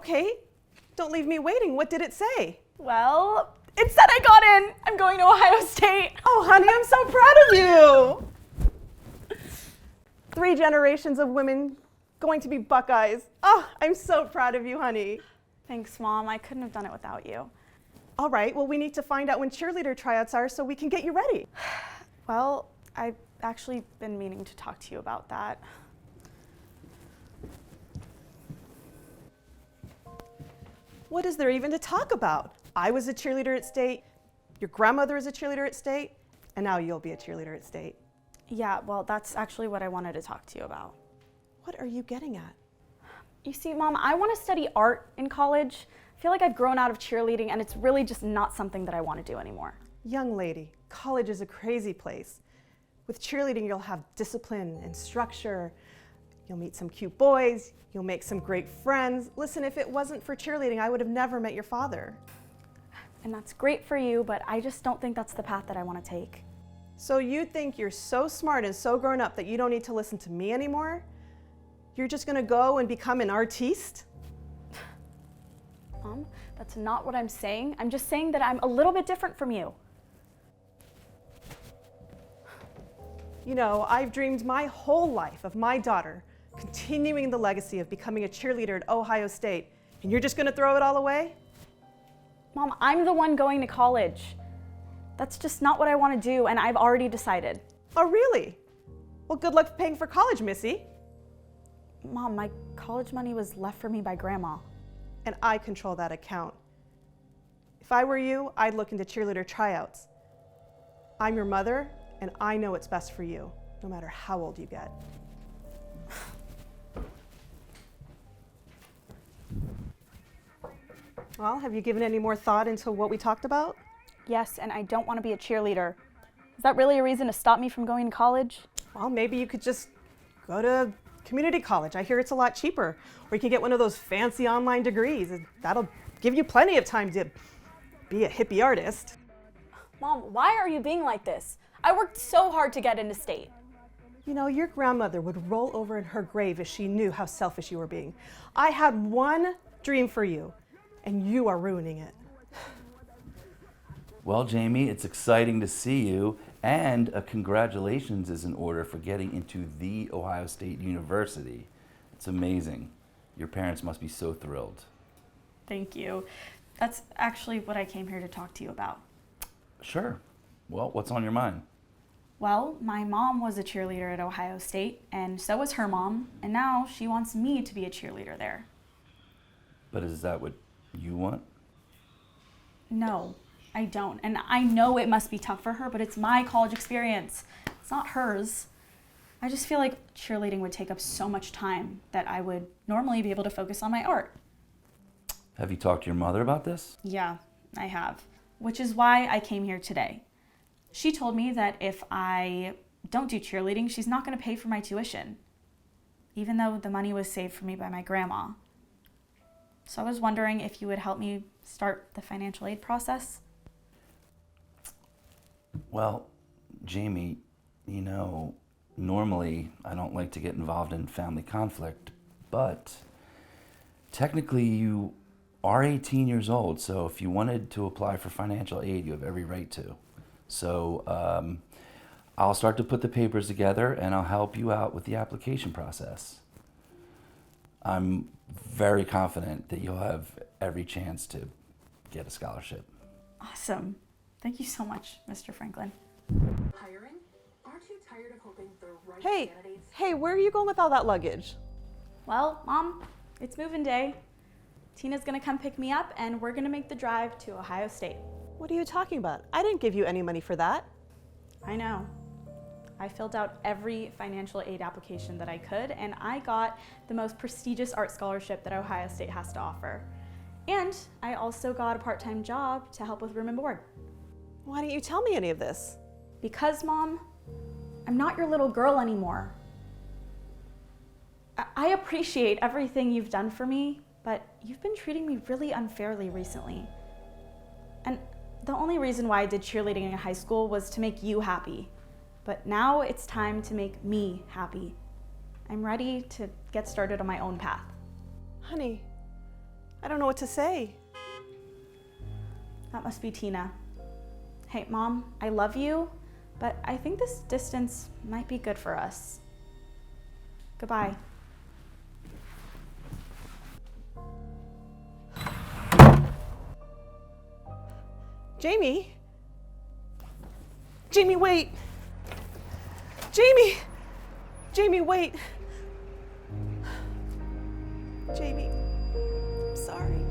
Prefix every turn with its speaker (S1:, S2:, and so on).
S1: Okay, don't leave me waiting. What did it say?
S2: Well, it said I got in. I'm going to Ohio State.
S1: Oh, honey, I'm so proud of you. 3 generations of women going to be Buckeyes. Oh, I'm so proud of you, honey.
S2: Thanks, Mom. I couldn't have done it without you.
S1: All right, well, we need to find out when cheerleader tryouts are so we can get you ready.
S2: Well, I've actually been meaning to talk to you about that.
S1: What is there even to talk about? I was a cheerleader at state, your grandmother is a cheerleader at state, and now you'll be a cheerleader at state.
S2: Yeah, well, that's actually what I wanted to talk to you about.
S1: What are you getting at?
S2: You see, Mom, I want to study art in college. I feel like I've grown out of cheerleading, and it's really just not something that I want to do anymore.
S1: Young lady, college is a crazy place. With cheerleading, you'll have discipline and structure. You'll meet some cute boys. You'll make some great friends. Listen, if it wasn't for cheerleading, I would have never met your father.
S2: And that's great for you, but I just don't think that's the path that I want to take.
S1: So you think you're so smart and so grown up that you don't need to listen to me anymore? You're just gonna go and become an artiste?
S2: Mom, that's not what I'm saying. I'm just saying that I'm a little bit different from you.
S1: You know, I've dreamed my whole life of my daughter continuing the legacy of becoming a cheerleader at Ohio State, and you're just gonna throw it all away?
S2: Mom, I'm the one going to college. That's just not what I want to do, and I've already decided.
S1: Oh, really? Well, good luck paying for college, Missy.
S2: Mom, my college money was left for me by Grandma.
S1: And I control that account. If I were you, I'd look into cheerleader tryouts. I'm your mother, and I know what's best for you, no matter how old you get. Well, have you given any more thought into what we talked about?
S2: Yes, and I don't want to be a cheerleader. Is that really a reason to stop me from going to college?
S1: Well, maybe you could just go to community college. I hear it's a lot cheaper. Or you can get one of those fancy online degrees. That'll give you plenty of time to be a hippie artist.
S2: Mom, why are you being like this? I worked so hard to get into state.
S1: You know, your grandmother would roll over in her grave if she knew how selfish you were being. I had one dream for you, and you are ruining it.
S3: Well, Jamie, it's exciting to see you, and a congratulations is in order for getting into the Ohio State University. It's amazing. Your parents must be so thrilled.
S2: Thank you. That's actually what I came here to talk to you about.
S3: Sure. Well, what's on your mind?
S2: Well, my mom was a cheerleader at Ohio State, and so was her mom, and now she wants me to be a cheerleader there.
S3: But is that what you want?
S2: No, I don't. And I know it must be tough for her, but it's my college experience. It's not hers. I just feel like cheerleading would take up so much time that I would normally be able to focus on my art.
S3: Have you talked to your mother about this?
S2: Yeah, I have, which is why I came here today. She told me that if I don't do cheerleading, she's not going to pay for my tuition, even though the money was saved for me by my grandma. So I was wondering if you would help me start the financial aid process.
S3: Well, Jamie, you know, normally I don't like to get involved in family conflict, but technically you are 18 years old, so if you wanted to apply for financial aid, you have every right to. So I'll start to put the papers together and I'll help you out with the application process. I'm very confident that you'll have every chance to get a scholarship.
S2: Awesome. Thank you so much, Mr. Franklin.
S4: Hiring? Aren't you tired of hoping the right
S1: Hey,
S4: candidates?
S1: hey, where are you going with all that luggage?
S2: Well, Mom, it's moving day. Tina's gonna come pick me up and we're gonna make the drive to Ohio State.
S1: What are you talking about? I didn't give you any money for that.
S2: I know. I filled out every financial aid application that I could, and I got the most prestigious art scholarship that Ohio State has to offer. And I also got a part-time job to help with room and board.
S1: Why didn't you tell me any of this?
S2: Because, Mom, I'm not your little girl anymore. I appreciate everything you've done for me, but you've been treating me really unfairly recently. And the only reason why I did cheerleading in high school was to make you happy. But now it's time to make me happy. I'm ready to get started on my own path.
S1: Honey, I don't know what to say.
S2: That must be Tina. Hey, Mom, I love you, but I think this distance might be good for us. Goodbye.
S1: Jamie? Jamie, wait! Jamie! Jamie, wait! Jamie, I'm sorry.